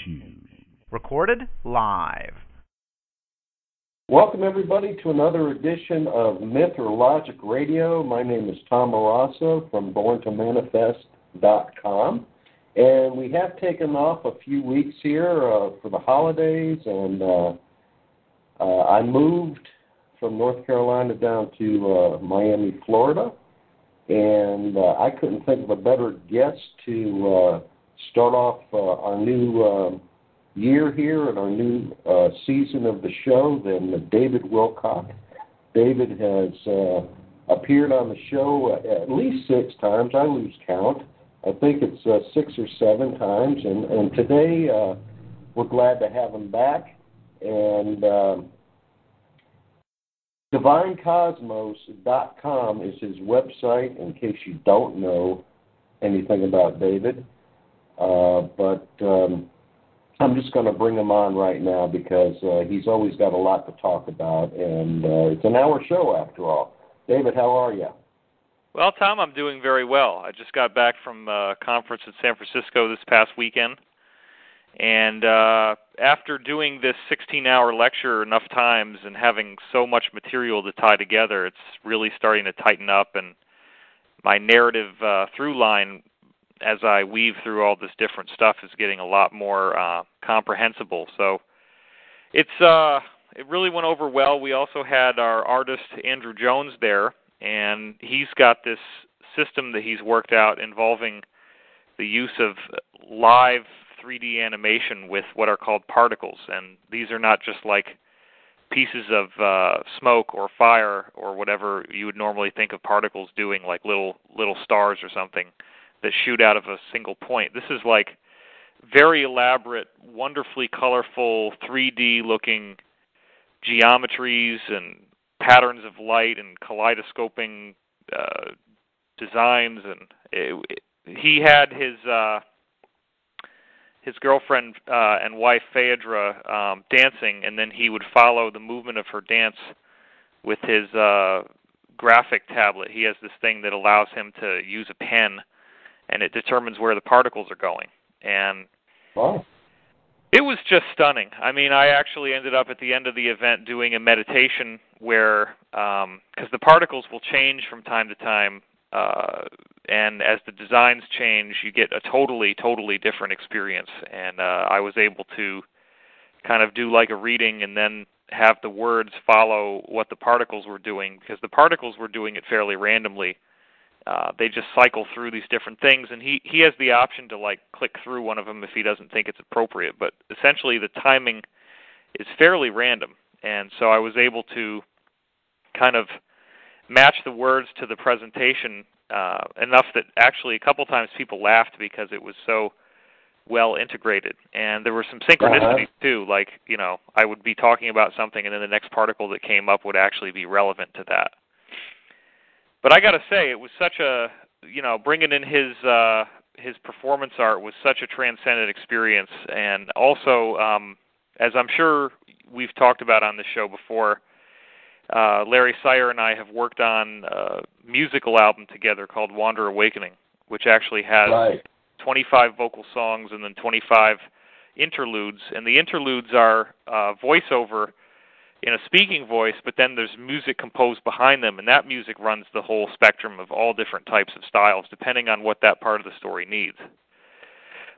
Shoes. Recorded live. Welcome, everybody, to another edition of Myth or Logic Radio. My name is Tom Murasso from BornToManifest.com. And we have taken off a few weeks here for the holidays, and I moved from North Carolina down to Miami, Florida, and I couldn't think of a better guest to start off our new year here and our new season of the show than David Wilcock. David has appeared on the show at least 6 times. I lose count. I think it's 6 or 7 times, and today we're glad to have him back. And DivineCosmos.com is his website, in case you don't know anything about David. But I'm just going to bring him on right now because he's always got a lot to talk about, and it's an hour show after all. David, how are you? Well, Tom, I'm doing very well. I just got back from a conference in San Francisco this past weekend, and after doing this 16-hour lecture enough times and having so much material to tie together, it's really starting to tighten up, and my narrative through line as I weave through all this different stuff is getting a lot more comprehensible. So it really went over well. We also had our artist Andrew Jones there, and he's got this system that he's worked out involving the use of live 3D animation with what are called particles. And these are not just like pieces of smoke or fire or whatever you would normally think of particles doing, like little stars or something that shoot out of a single point. This is like very elaborate, wonderfully colorful, 3D-looking geometries and patterns of light and kaleidoscoping designs. And he had his girlfriend and wife, Phaedra, dancing, and then he would follow the movement of her dance with his graphic tablet. He has this thing that allows him to use a pen, and it determines where the particles are going. And wow. It was just stunning. I mean, I actually ended up at the end of the event doing a meditation where, because the particles will change from time to time, and as the designs change, you get a totally different experience. And I was able to kind of do like a reading and then have the words follow what the particles were doing, because the particles were doing it fairly randomly. They just cycle through these different things, and he has the option to like click through one of them if he doesn't think it's appropriate. But essentially, the timing is fairly random, and so I was able to kind of match the words to the presentation enough that actually a couple times people laughed because it was so well integrated. And there were some synchronicities too, like, you know, I would be talking about something, and then the next particle that came up would actually be relevant to that. But I got to say, it was such a, you know, bringing in his performance art was such a transcendent experience. And also, as I'm sure we've talked about on this show before, Larry Sire and I have worked on a musical album together called Wander Awakening, which actually has 25 vocal songs and then 25 interludes. And the interludes are voiceover in a speaking voice, but then there's music composed behind them, and that music runs the whole spectrum of all different types of styles, depending on what that part of the story needs.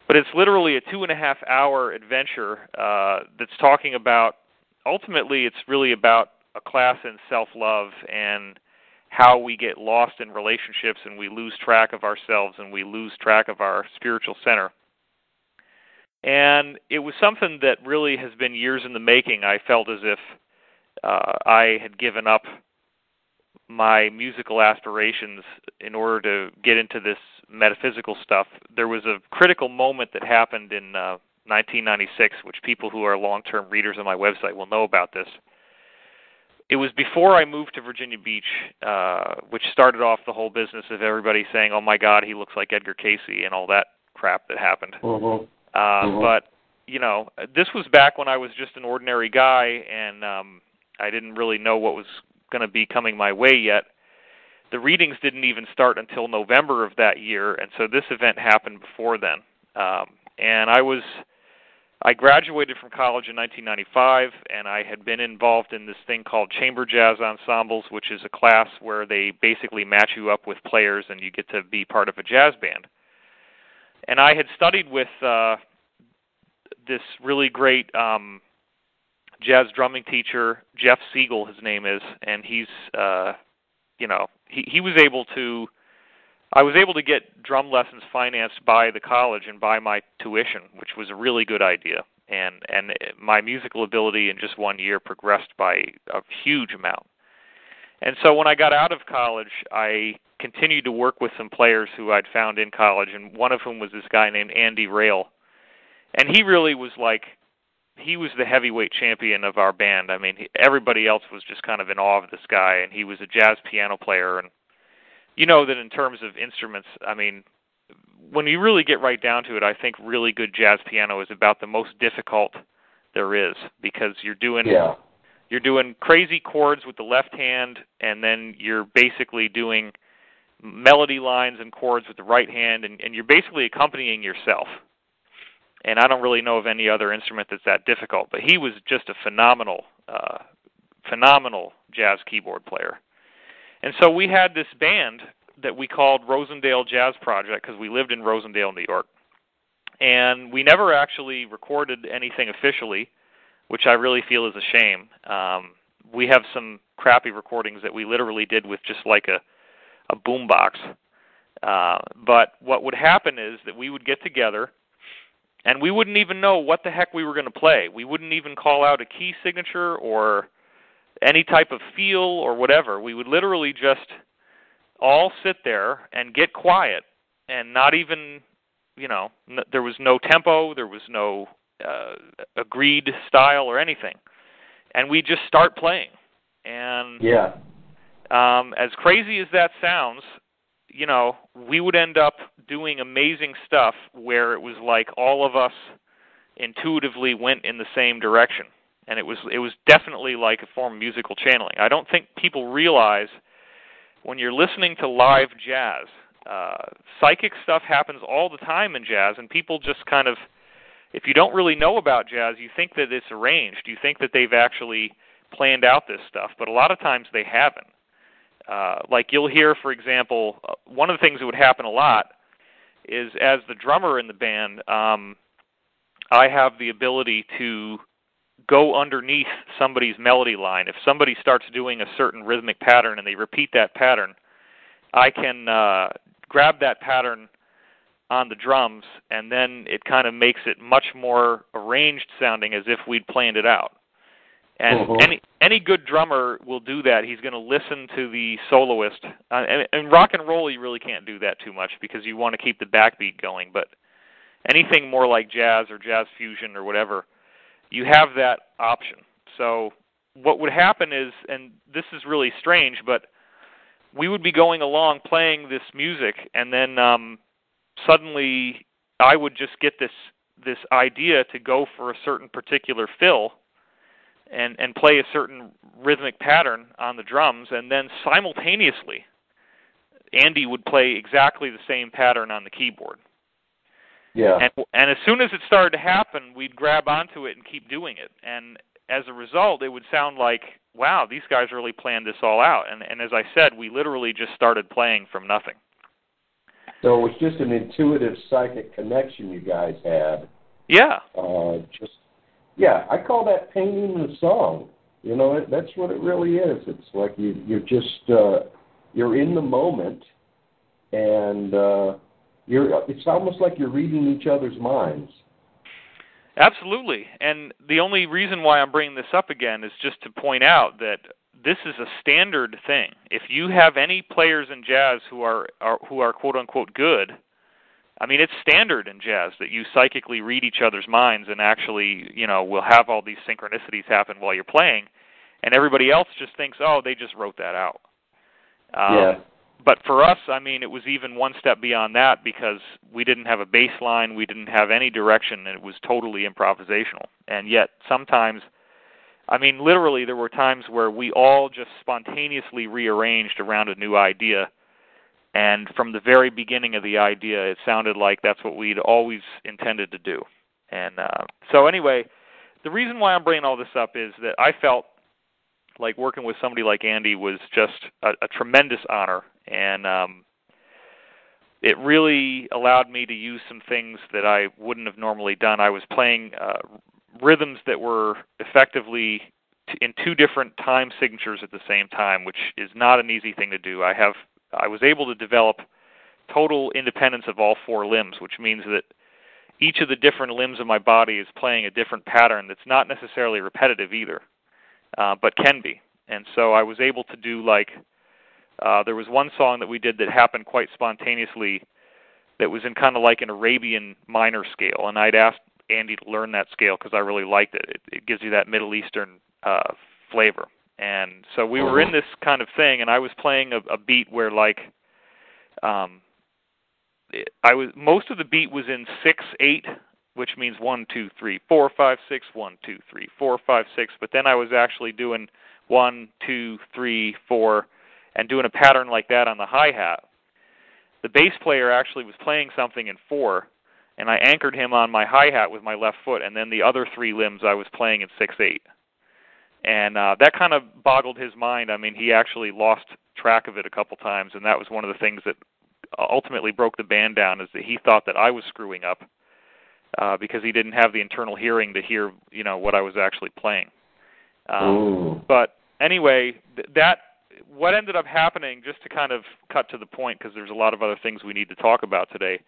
But it's literally a 2.5-hour adventure that's talking about, ultimately it's really about a class in self-love and how we get lost in relationships and we lose track of ourselves and we lose track of our spiritual center. And it was something that really has been years in the making. I felt as if I had given up my musical aspirations in order to get into this metaphysical stuff. There was a critical moment that happened in 1996, which people who are long-term readers on my website will know about this. It was before I moved to Virginia Beach, which started off the whole business of everybody saying, oh my God, he looks like Edgar Cayce and all that crap that happened. But, you know, this was back when I was just an ordinary guy and I didn't really know what was going to be coming my way yet. The readings didn't even start until November of that year, and so this event happened before then. And I was I graduated from college in 1995, and I had been involved in this thing called chamber jazz ensembles, which is a class where they basically match you up with players and you get to be part of a jazz band. And I had studied with this really great jazz drumming teacher, Jeff Siegel, his name is, and he's, he was able to, I was able to get drum lessons financed by the college and by my tuition, which was a really good idea. And my musical ability in just 1 year progressed by a huge amount. And so when I got out of college, I continued to work with some players who I'd found in college, and one of whom was this guy named Andy Rail. And he really was like, he was the heavyweight champion of our band. I mean, everybody else was just kind of in awe of this guy, and he was a jazz piano player. And you know that in terms of instruments, I mean, when you really get right down to it, I think really good jazz piano is about the most difficult there is, because you're doing crazy chords with the left hand, and then you're basically doing melody lines and chords with the right hand, and you're basically accompanying yourself. And I don't really know of any other instrument that's that difficult, but he was just a phenomenal jazz keyboard player. And so we had this band that we called Rosendale Jazz Project because we lived in Rosendale, New York. And we never actually recorded anything officially, which I really feel is a shame. We have some crappy recordings that we literally did with just like a boombox. But what would happen is that we would get together, and we wouldn't even know what the heck we were going to play. We wouldn't even call out a key signature or any type of feel or whatever. We would literally just all sit there and get quiet and not even, there was no tempo, there was no agreed style or anything. And we just start playing. And as crazy as that sounds, we would end up doing amazing stuff where it was like all of us intuitively went in the same direction. And it was definitely like a form of musical channeling. I don't think people realize when you're listening to live jazz, psychic stuff happens all the time in jazz, and people just kind of, if you don't really know about jazz, you think that it's arranged. You think that they've actually planned out this stuff, but a lot of times they haven't. Like you'll hear, for example, one of the things that would happen a lot is as the drummer in the band, I have the ability to go underneath somebody's melody line. If somebody starts doing a certain rhythmic pattern and they repeat that pattern, I can grab that pattern on the drums, and then it kind of makes it much more arranged sounding as if we'd planned it out. And any good drummer will do that. He's going to listen to the soloist. And rock and roll, you really can't do that too much because you want to keep the backbeat going. But anything more like jazz or jazz fusion or whatever, you have that option. So what would happen is, and this is really strange, but we would be going along playing this music, and then suddenly I would just get this idea to go for a certain particular fill and play a certain rhythmic pattern on the drums, and then simultaneously Andy would play exactly the same pattern on the keyboard. Yeah. And as soon as it started to happen, we'd grab onto it and keep doing it. And as a result, it would sound like, wow, these guys really planned this all out. And as I said, we literally just started playing from nothing. So it was just an intuitive psychic connection you guys had. Yeah. I call that painting the song. That's what it really is. It's like you're just, you're in the moment, and it's almost like you're reading each other's minds. Absolutely. And the only reason why I'm bringing this up again is just to point out that this is a standard thing. If you have any players in jazz who are quote unquote good, I mean, it's standard in jazz that you psychically read each other's minds and actually, will have all these synchronicities happen while you're playing, and everybody else just thinks, oh, they just wrote that out. But for us, I mean, it was even one step beyond that because we didn't have a bass line, we didn't have any direction, and it was totally improvisational. And yet sometimes, I mean, literally there were times where we all just spontaneously rearranged around a new idea, and from the very beginning of the idea, it sounded like that's what we'd always intended to do. And so anyway, the reason why I'm bringing all this up is that I felt like working with somebody like Andy was just a tremendous honor, and it really allowed me to use some things that I wouldn't have normally done. I was playing rhythms that were effectively in two different time signatures at the same time, which is not an easy thing to do. I was able to develop total independence of all four limbs, which means that each of the different limbs of my body is playing a different pattern that's not necessarily repetitive either, but can be. And so I was able to do there was one song that we did that happened quite spontaneously that was in kind of like an Arabian minor scale, and I'd asked Andy to learn that scale because I really liked it. It gives you that Middle Eastern flavor. And so we were in this kind of thing, and I was playing a beat where most of the beat was in 6/8, which means 1 2 3 4 5 6 1 2 3 4 5 6. But then I was actually doing 1 2 3 4 and doing a pattern like that on the hi-hat. The bass player actually was playing something in 4, and I anchored him on my hi-hat with my left foot, and then the other 3 limbs I was playing in 6/8. And that kind of boggled his mind. I mean, he actually lost track of it a couple times, and that was one of the things that ultimately broke the band down, is that he thought that I was screwing up because he didn't have the internal hearing to hear, what I was actually playing. But anyway, what ended up happening, just to kind of cut to the point, because there's a lot of other things we need to talk about today,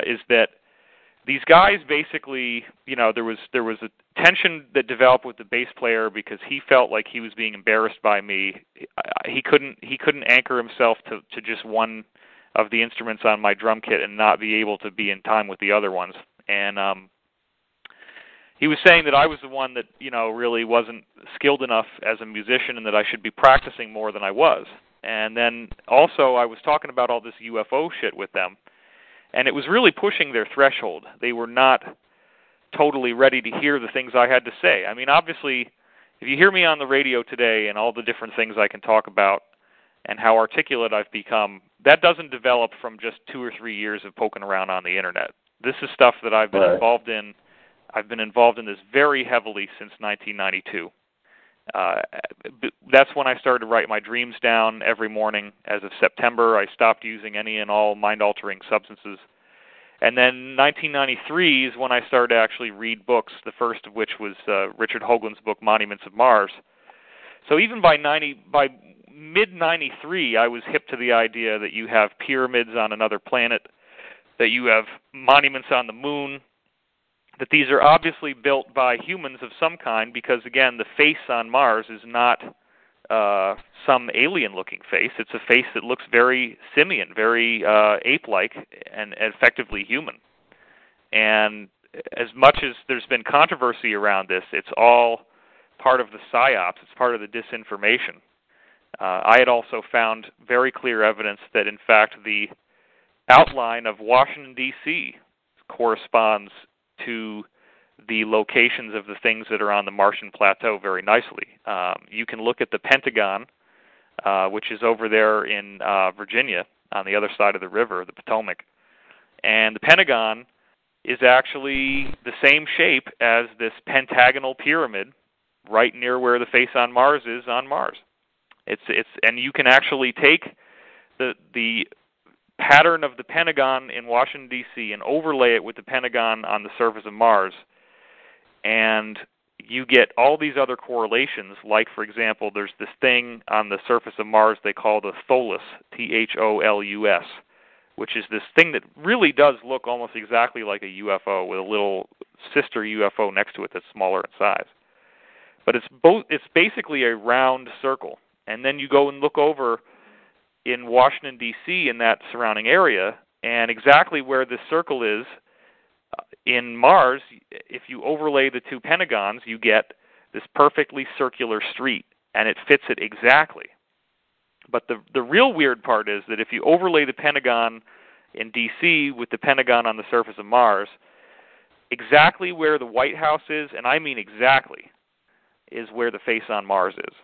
is that these guys basically, there was a tension that developed with the bass player because he felt like he was being embarrassed by me. He couldn't anchor himself to just one of the instruments on my drum kit and not be able to be in time with the other ones. And he was saying that I was the one that, really wasn't skilled enough as a musician and that I should be practicing more than I was. And then also I was talking about all this UFO shit with them, and it was really pushing their threshold. They were not totally ready to hear the things I had to say. I mean, obviously, if you hear me on the radio today and all the different things I can talk about and how articulate I've become, that doesn't develop from just 2 or 3 years of poking around on the internet. This is stuff that I've been involved in. I've been involved in this very heavily since 1992. That's when I started to write my dreams down every morning. As of September, I stopped using any and all mind-altering substances. And then 1993 is when I started to actually read books, the first of which was Richard Hoagland's book, Monuments of Mars. So even by mid-93, I was hip to the idea that you have pyramids on another planet, that you have monuments on the moon, that these are obviously built by humans of some kind, because, again, the face on Mars is not some alien-looking face. It's a face that looks very simian, very ape-like, and effectively human. And as much as there's been controversy around this, it's all part of the psyops. It's part of the disinformation. I had also found very clear evidence that, in fact, the outline of Washington, D.C. corresponds to the locations of the things that are on the Martian plateau very nicely. You can look at the Pentagon, which is over there in Virginia on the other side of the river, the Potomac. And the Pentagon is actually the same shape as this pentagonal pyramid right near where the face on Mars is on Mars. And you can actually take the pattern of the Pentagon in Washington, D.C. and overlay it with the Pentagon on the surface of Mars, and you get all these other correlations. Like, for example, there's this thing on the surface of Mars they call the Tholus, Tholus, which is this thing that really does look almost exactly like a UFO with a little sister UFO next to it that's smaller in size. But it's basically a round circle. And then you go and look over in Washington, D.C., in that surrounding area, and exactly where this circle is in Mars, if you overlay the two Pentagons, you get this perfectly circular street, and it fits it exactly. But the real weird part is that if you overlay the Pentagon in D.C. with the Pentagon on the surface of Mars, exactly where the White House is, and I mean exactly, is where the face on Mars is.